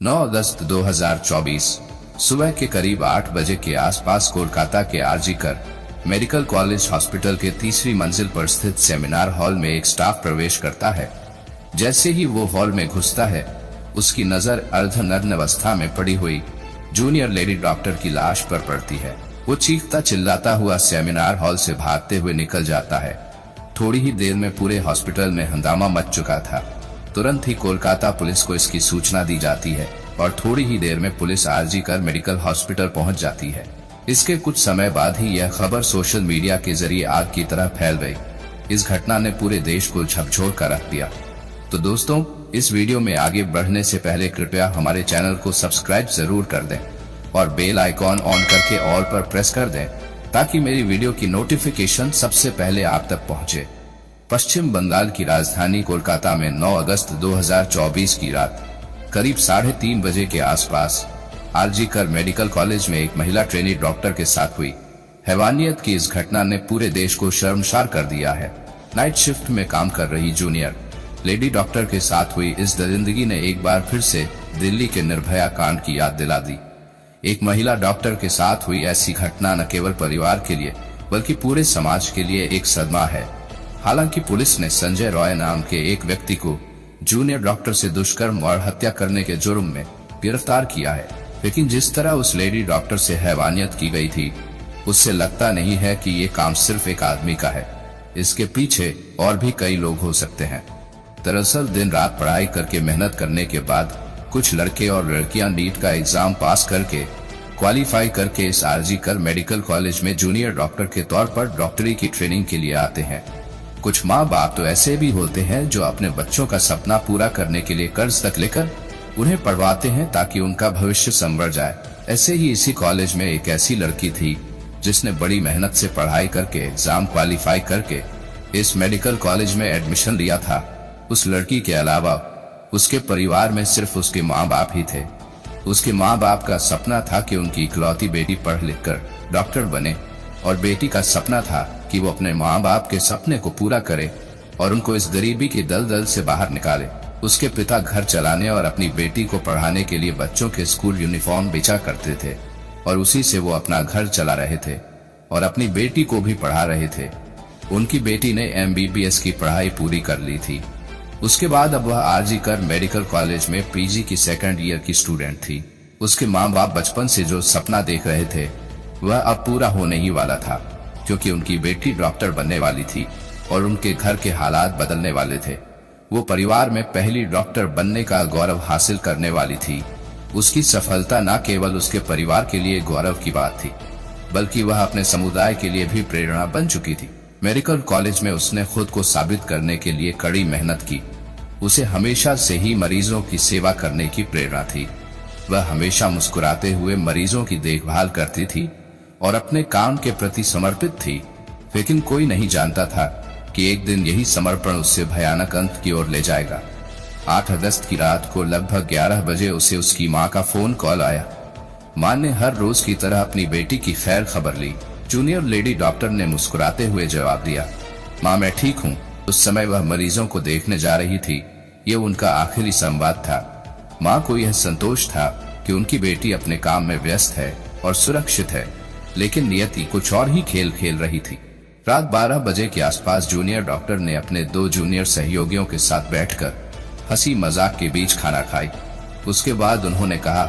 9 अगस्त 2024 सुबह के करीब 8 बजे के आसपास कोलकाता के आरजी-कर मेडिकल कॉलेज हॉस्पिटल के तीसरी मंजिल पर स्थित सेमिनार हॉल में एक स्टाफ प्रवेश करता है। जैसे ही वो हॉल में घुसता है, उसकी नजर अर्धनग्न अवस्था में पड़ी हुई जूनियर लेडी डॉक्टर की लाश पर पड़ती है। वो चीखता चिल्लाता हुआ सेमिनार हॉल से भागते हुए निकल जाता है। थोड़ी ही देर में पूरे हॉस्पिटल में हंगामा मच चुका था। तुरंत ही कोलकाता पुलिस को इसकी सूचना दी जाती है और थोड़ी ही देर में पुलिस आरजी-कर मेडिकल हॉस्पिटल पहुंच जाती है। इसके कुछ समय बाद ही यह खबर सोशल मीडिया के जरिए आग की तरह फैल गई। इस घटना ने पूरे देश को झकझोर कर रख दिया। तो दोस्तों, इस वीडियो में आगे बढ़ने से पहले कृपया हमारे चैनल को सब्सक्राइब जरूर कर दें और बेल आइकॉन ऑन करके ऑल पर प्रेस कर दें ताकि मेरी वीडियो की नोटिफिकेशन सबसे पहले आप तक पहुंचे। पश्चिम बंगाल की राजधानी कोलकाता में 9 अगस्त 2024 की रात करीब 3:30 बजे के आसपास आरजी-कर मेडिकल कॉलेज में एक महिला ट्रेनी डॉक्टर के साथ हुई हैवानियत की इस घटना ने पूरे देश को शर्मसार कर दिया है। नाइट शिफ्ट में काम कर रही जूनियर लेडी डॉक्टर के साथ हुई इस दरिंदगी ने एक बार फिर से दिल्ली के निर्भया कांड की याद दिला दी। एक महिला डॉक्टर के साथ हुई ऐसी घटना न केवल परिवार के लिए बल्कि पूरे समाज के लिए एक सदमा है। हालांकि पुलिस ने संजय रॉय नाम के एक व्यक्ति को जूनियर डॉक्टर से दुष्कर्म और हत्या करने के जुर्म में गिरफ्तार किया है, लेकिन जिस तरह उस लेडी डॉक्टर से हैवानियत की गई थी, उससे लगता नहीं है कि ये काम सिर्फ एक आदमी का है। इसके पीछे और भी कई लोग हो सकते हैं। दरअसल दिन रात पढ़ाई करके मेहनत करने के बाद कुछ लड़के और लड़कियां नीट का एग्जाम पास करके क्वालिफाई करके इस आरजी-कर मेडिकल कॉलेज में जूनियर डॉक्टर के तौर पर डॉक्टरी की ट्रेनिंग के लिए आते हैं। कुछ माँ बाप तो ऐसे भी होते हैं जो अपने बच्चों का सपना पूरा करने के लिए कर्ज तक लेकर उन्हें पढ़वाते हैं ताकि उनका भविष्य संवर जाए। ऐसे ही इसी कॉलेज में एक ऐसी लड़की थी जिसने बड़ी मेहनत से पढ़ाई करके एग्जाम क्वालिफाई करके इस मेडिकल कॉलेज में एडमिशन लिया था। उस लड़की के अलावा उसके परिवार में सिर्फ उसके माँ बाप ही थे। उसके माँ बाप का सपना था कि उनकी इकलौती बेटी पढ़ लिख कर डॉक्टर बने और बेटी का सपना था कि वो अपने माँ बाप के सपने को पूरा करे और उनको इस गरीबी के दलदल से बाहर निकाले। उसके पिता घर चलाने और अपनी बेटी को पढ़ाने के लिए बच्चों के स्कूल यूनिफॉर्म बेचा करते थे और उसी से वो अपना घर चला रहे थे और अपनी बेटी को भी पढ़ा रहे थे। उनकी बेटी ने MBBS की पढ़ाई पूरी कर ली थी। उसके बाद अब वह आरजी-कर मेडिकल कॉलेज में PG की सेकंड ईयर की स्टूडेंट थी। उसके माँ बाप बचपन से जो सपना देख रहे थे वह अब पूरा होने ही वाला था, क्योंकि उनकी बेटी डॉक्टर बनने वाली थी और उनके घर के हालात बदलने वाले थे। वो परिवार में पहली डॉक्टर बनने का गौरव हासिल करने वाली थी। उसकी सफलता न केवल उसके परिवार के लिए गौरव की बात थी, बल्कि वह अपने समुदाय के लिए भी प्रेरणा बन चुकी थी। मेडिकल कॉलेज में उसने खुद को साबित करने के लिए कड़ी मेहनत की। उसे हमेशा से ही मरीजों की सेवा करने की प्रेरणा थी। वह हमेशा मुस्कुराते हुए मरीजों की देखभाल करती थी और अपने काम के प्रति समर्पित थी, लेकिन कोई नहीं जानता था कि एक दिन यही समर्पण उससे भयानक अंत की ओर ले जाएगा। 8 अगस्त की रात को लगभग 11 बजे उसे उसकी माँ का फोन कॉल आया। माँ ने हर रोज की तरह अपनी बेटी की खैर खबर ली। जूनियर लेडी डॉक्टर ने मुस्कुराते हुए जवाब दिया, माँ मैं ठीक हूँ। उस समय वह मरीजों को देखने जा रही थी। ये उनका आखिरी संवाद था। माँ को यह संतोष था कि उनकी बेटी अपने काम में व्यस्त है और सुरक्षित है, लेकिन नियति कुछ और ही खेल खेल रही थी। रात 12 बजे के आसपास जूनियर डॉक्टर ने अपने 2 जूनियर सहयोगियों के साथ बैठकर हंसी मजाक के बीच खाना खाई। उसके बाद उन्होंने कहा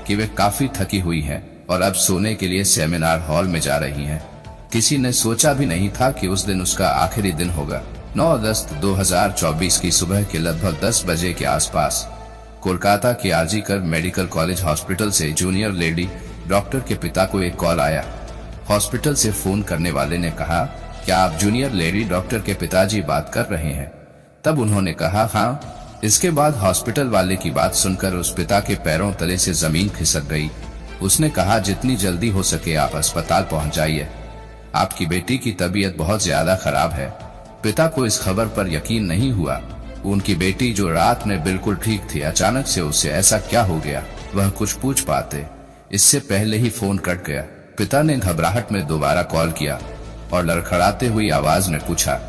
कि वे काफी थकी हुई हैं और अब सोने के लिए सेमिनार हॉल में जा रही हैं। किसी ने सोचा भी नहीं था कि उस दिन उसका आखिरी दिन होगा। 9 अगस्त 2024 की सुबह के लगभग 10 बजे के आसपास कोलकाता के आरजी-कर मेडिकल कॉलेज हॉस्पिटल से जूनियर लेडी डॉक्टर के पिता को एक कॉल आया। हॉस्पिटल से फोन करने वाले ने कहा, क्या आप जूनियर लेडी डॉक्टर के पिताजी बात कर रहे हैं? तब उन्होंने कहा, हाँ। इसके बाद हॉस्पिटल वाले की बात सुनकर उस पिता के पैरों तले से जमीन खिसक गई। उसने कहा, जितनी जल्दी हो सके आप अस्पताल पहुंच जाइए। आपकी बेटी की तबीयत बहुत ज्यादा खराब है। पिता को इस खबर पर यकीन नहीं हुआ। उनकी बेटी जो रात में बिल्कुल ठीक थी, अचानक से उससे ऐसा क्या हो गया? वह कुछ पूछ पाते इससे पहले ही फोन कट गया। पिता ने घबराहट में दोबारा कॉल किया और लड़खड़ाते हुई आवाज में पूछा,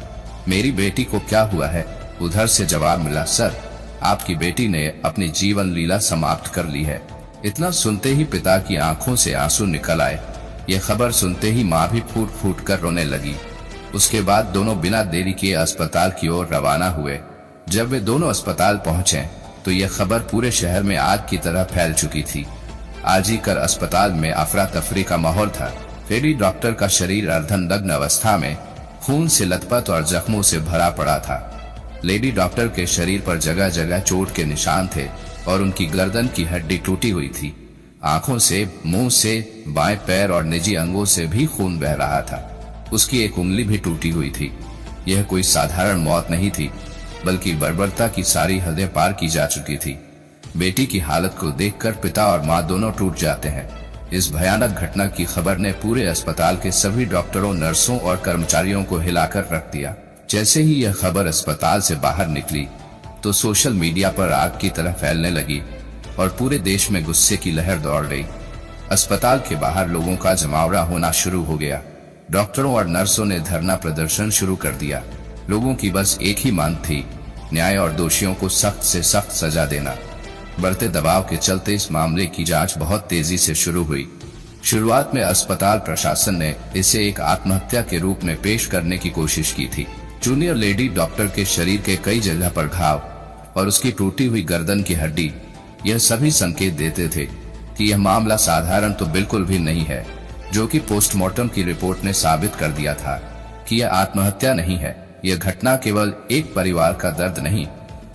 मेरी बेटी को क्या हुआ है? उधर से जवाब मिला, सर आपकी बेटी ने अपनी जीवन लीला समाप्त कर ली है। इतना सुनते ही पिता की आंखों से आंसू निकल आए। यह खबर सुनते ही माँ भी फूट फूट कर रोने लगी। उसके बाद दोनों बिना देरी किए अस्पताल की ओर रवाना हुए। जब वे दोनों अस्पताल पहुंचे तो यह खबर पूरे शहर में आग की तरह फैल चुकी थी। आरजीकर अस्पताल में अफरा तफरी का माहौल था। लेडी डॉक्टर का शरीर अर्धनग्न अवस्था में खून से लथपथ और जख्मों से भरा पड़ा था। लेडी डॉक्टर के शरीर पर जगह जगह चोट के निशान थे और उनकी गर्दन की हड्डी टूटी हुई थी। आंखों से, मुंह से, बाएं पैर और निजी अंगों से भी खून बह रहा था। उसकी एक उंगली भी टूटी हुई थी। यह कोई साधारण मौत नहीं थी, बल्कि बर्बरता की सारी हदें पार की जा चुकी थी। बेटी की हालत को देखकर पिता और माँ दोनों टूट जाते हैं। इस भयानक घटना की खबर ने पूरे अस्पताल के सभी डॉक्टरों, नर्सों और कर्मचारियों को हिलाकर रख दिया। जैसे ही यह खबर अस्पताल से बाहर निकली तो सोशल मीडिया पर आग की तरह फैलने लगी और पूरे देश में गुस्से की लहर दौड़ गई। अस्पताल के बाहर लोगों का जमावड़ा होना शुरू हो गया। डॉक्टरों और नर्सों ने धरना प्रदर्शन शुरू कर दिया। लोगों की बस एक ही मांग थी, न्याय और दोषियों को सख्त से सख्त सजा देना। बढ़ते दबाव के चलते इस मामले की जांच बहुत तेजी से शुरू हुई। शुरुआत में अस्पताल प्रशासन ने इसे एक आत्महत्या के रूप में पेश करने की कोशिश की थी। जूनियर लेडी डॉक्टर के शरीर के कई जगह पर घाव और उसकी टूटी हुई गर्दन की हड्डी, यह सभी संकेत देते थे कि यह मामला साधारण तो बिल्कुल भी नहीं है, जो कि पोस्टमार्टम की रिपोर्ट ने साबित कर दिया था कि यह आत्महत्या नहीं है। यह घटना केवल एक परिवार का दर्द नहीं,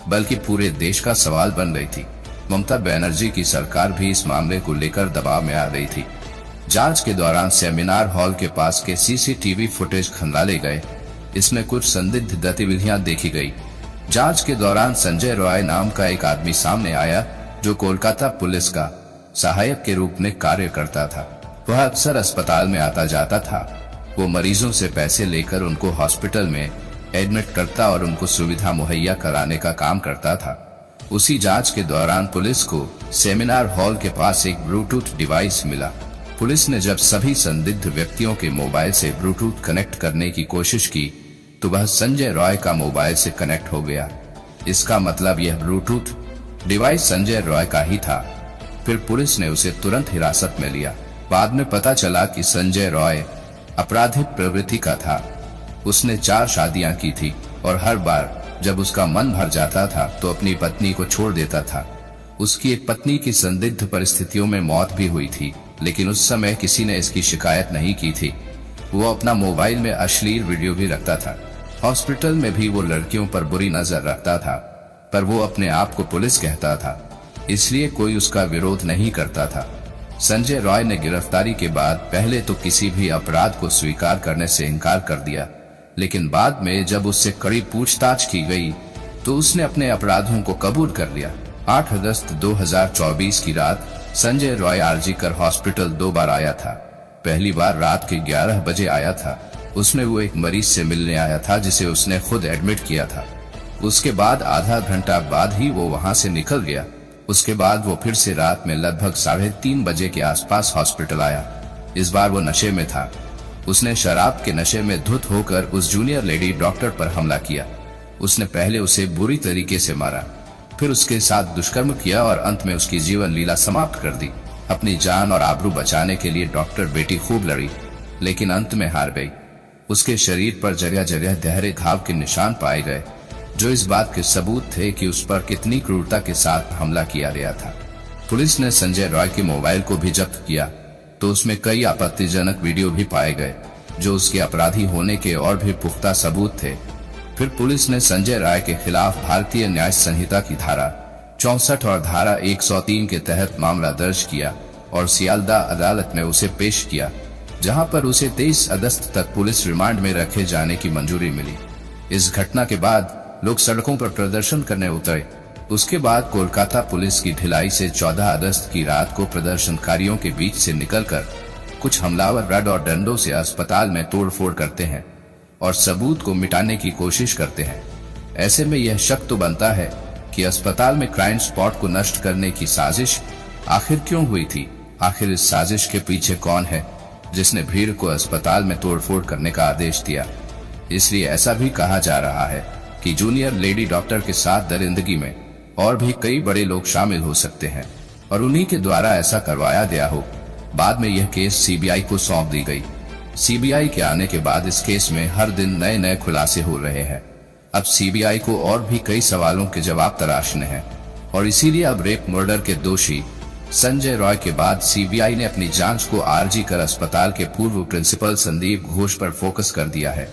बल्कि पूरे देश का सवाल बन गई थी। ममता बनर्जी की सरकार भी इस मामले को लेकर दबाव में आ गई थी। जांच के दौरान सेमिनार हॉल के पास के सीसीटीवी फुटेज खंगाले गए। इसमें कुछ संदिग्ध गतिविधियां देखी गई। जांच के दौरान संजय रॉय नाम का एक आदमी सामने आया, जो कोलकाता पुलिस का सहायक के रूप में कार्य करता था। वह अक्सर अस्पताल में आता जाता था। वो मरीजों से पैसे लेकर उनको हॉस्पिटल में एडमिट करता और उनको सुविधा मुहैया कराने का काम करता था। उसी जांच के दौरान पुलिस को सेमिनार हॉल के पास एक ब्लूटूथ डिवाइस मिला। पुलिस ने जब सभी संदिग्ध व्यक्तियों के मोबाइल से ब्लूटूथ कनेक्ट करने की कोशिश की तो वह संजय रॉय का मोबाइल से कनेक्ट हो गया। इसका मतलब यह ब्लूटूथ डिवाइस संजय रॉय का ही था। फिर पुलिस ने उसे तुरंत हिरासत में लिया। बाद में पता चला कि संजय रॉय आपराधिक प्रवृत्ति का था। उसने 4 शादियां की थी और हर बार जब उसका मन भर जाता था तो अपनी पत्नी को छोड़ देता था। उसकी एक पत्नी की संदिग्ध परिस्थितियों में मौत भी हुई थी, लेकिन उस समय किसी ने इसकी शिकायत नहीं की थी। वो अपना मोबाइल में अश्लील वीडियो भी रखता था। हॉस्पिटल में भी वो लड़कियों पर बुरी नजर रखता था, पर वो अपने आप को पुलिस कहता था, इसलिए कोई उसका विरोध नहीं करता था। संजय रॉय ने गिरफ्तारी के बाद पहले तो किसी भी अपराध को स्वीकार करने से इनकार कर दिया, लेकिन बाद में जब उससे कड़ी पूछताछ की गई तो उसने अपने अपराधों को कबूल कर लिया। 8 अगस्त 2024 की रात संजय रॉय आरजीकर हॉस्पिटल 2 बार आया था। पहली बार रात के 11 बजे आया था। उसमें वो एक मरीज से मिलने आया था जिसे उसने खुद एडमिट किया था। उसके बाद आधा घंटा बाद ही वो वहां से निकल गया। उसके बाद वो फिर से रात में लगभग 3:30 बजे के आसपास हॉस्पिटल आया। इस बार वो नशे में था। उसने शराब के नशे में धुत होकर उस जूनियर लेडी डॉक्टर पर हमला किया। उसने पहले उसे बुरी तरीके से मारा, फिर उसके साथ दुष्कर्म किया और अंत में उसकी जीवन लीला समाप्त कर दी। अपनी जान और आबरू बचाने के लिए डॉक्टर बेटी खूब लड़ी, लेकिन अंत में हार गई। उसके शरीर पर जगह जगह गहरे घाव के निशान पाए गए, जो इस बात के सबूत थे कि उस पर कितनी क्रूरता के साथ हमला किया गया था। पुलिस ने संजय रॉय के मोबाइल को भी जब्त किया तो उसमें कई आपत्तिजनक वीडियो भी पाए गए, जो उसके अपराधी होने के और भी पुख्ता सबूत थे। फिर पुलिस ने संजय रॉय के खिलाफ भारतीय न्याय संहिता की धारा 64 और धारा 103 के तहत मामला दर्ज किया और सियालदा अदालत में उसे पेश किया, जहां पर उसे 23 अगस्त तक पुलिस रिमांड में रखे जाने की मंजूरी मिली। इस घटना के बाद लोग सड़कों पर प्रदर्शन करने उतरे। उसके बाद कोलकाता पुलिस की ढिलाई से 14 अगस्त की रात को प्रदर्शनकारियों के बीच से निकलकर कुछ हमलावर रड और डंडों से अस्पताल में तोड़फोड़ करते हैं और सबूत को मिटाने की कोशिश करते हैं। ऐसे में यह शक तो बनता है कि अस्पताल में क्राइम स्पॉट को नष्ट करने की साजिश आखिर क्यों हुई थी। आखिर इस साजिश के पीछे कौन है जिसने भीड़ को अस्पताल में तोड़फोड़ करने का आदेश दिया। इसलिए ऐसा भी कहा जा रहा है कि जूनियर लेडी डॉक्टर के साथ दरिंदगी में और भी कई बड़े लोग शामिल हो सकते हैं और उन्हीं के द्वारा ऐसा करवाया गया हो। बाद में यह केस सीबीआई को सौंप दी गई। सीबीआई के आने के बाद इस केस में हर दिन नए नए खुलासे हो रहे हैं। अब सीबीआई को और भी कई सवालों के जवाब तलाशने हैं और इसीलिए अब रेप मर्डर के दोषी संजय रॉय के बाद सीबीआई ने अपनी जांच को आरजी कर अस्पताल के पूर्व प्रिंसिपल संदीप घोष पर फोकस कर दिया है,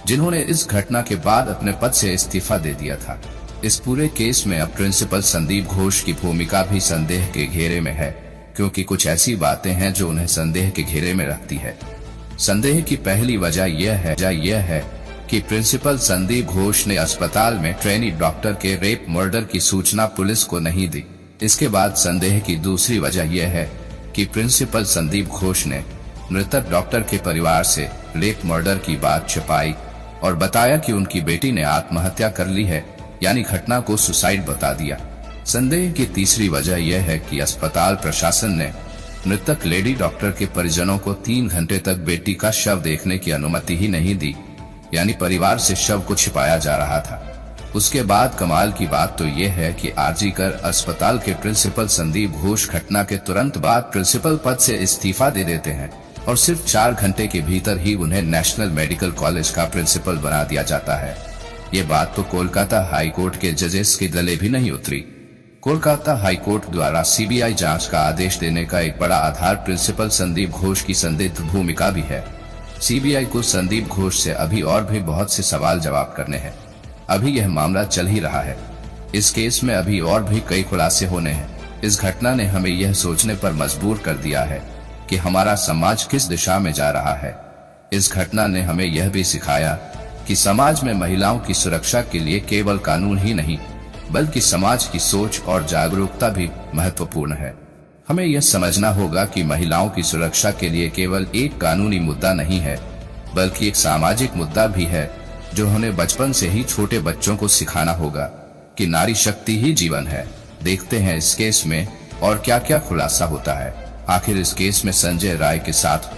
जिन्होंने इस घटना के बाद अपने पद से इस्तीफा दे दिया था। इस पूरे केस में अब प्रिंसिपल संदीप घोष की भूमिका भी संदेह के घेरे में है, क्योंकि कुछ ऐसी बातें हैं जो उन्हें संदेह के घेरे में रखती है। संदेह की पहली वजह यह है कि प्रिंसिपल संदीप घोष ने अस्पताल में ट्रेनी डॉक्टर के रेप मर्डर की सूचना पुलिस को नहीं दी। इसके बाद संदेह की दूसरी वजह यह है कि प्रिंसिपल संदीप घोष ने मृतक डॉक्टर के परिवार से रेप मर्डर की बात छिपाई और बताया कि उनकी बेटी ने आत्महत्या कर ली है, यानी घटना को सुसाइड बता दिया। संदेह की तीसरी वजह यह है कि अस्पताल प्रशासन ने मृतक लेडी डॉक्टर के परिजनों को 3 घंटे तक बेटी का शव देखने की अनुमति ही नहीं दी, यानी परिवार से शव को छिपाया जा रहा था। उसके बाद कमाल की बात तो यह है कि आरजी कर अस्पताल के प्रिंसिपल संदीप घोष घटना के तुरंत बाद प्रिंसिपल पद से इस्तीफा दे देते हैं और सिर्फ 4 घंटे के भीतर ही उन्हें नेशनल मेडिकल कॉलेज का प्रिंसिपल बना दिया जाता है। ये बात तो कोलकाता हाई कोर्ट के जजेस के गले भी नहीं उतरी। कोलकाता हाई कोर्ट द्वारा सीबीआई जांच का आदेश देने का एक बड़ा आधार प्रिंसिपल संदीप घोष की संदिग्ध भूमिका भी है। सीबीआई को संदीप घोष से अभी और भी बहुत से सवाल जवाब करने हैं। अभी यह मामला चल ही रहा है। इस केस में अभी और भी कई खुलासे होने हैं। इस घटना ने हमें यह सोचने पर मजबूर कर दिया है कि हमारा समाज किस दिशा में जा रहा है। इस घटना ने हमें यह भी सिखाया कि समाज में महिलाओं की सुरक्षा के लिए केवल कानून ही नहीं, बल्कि समाज की सोच और जागरूकता भी महत्वपूर्ण है। हमें यह समझना होगा कि महिलाओं की सुरक्षा के लिए केवल एक कानूनी मुद्दा नहीं है, बल्कि एक सामाजिक मुद्दा भी है, जो हमें बचपन से ही छोटे बच्चों को सिखाना होगा कि नारी शक्ति ही जीवन है। देखते हैं इस केस में और क्या क्या खुलासा होता है। आखिर इस केस में संजय राय के साथ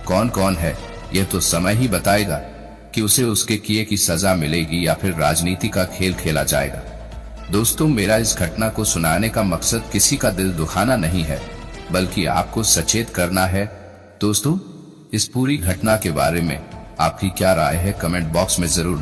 कौन कौन है, यह तो समय ही बताएगा कि उसे उसके किए की सजा मिलेगी या फिर राजनीति का खेल खेला जाएगा। दोस्तों, मेरा इस घटना को सुनाने का मकसद किसी का दिल दुखाना नहीं है, बल्कि आपको सचेत करना है। दोस्तों, इस पूरी घटना के बारे में आपकी क्या राय है, कमेंट बॉक्स में जरूर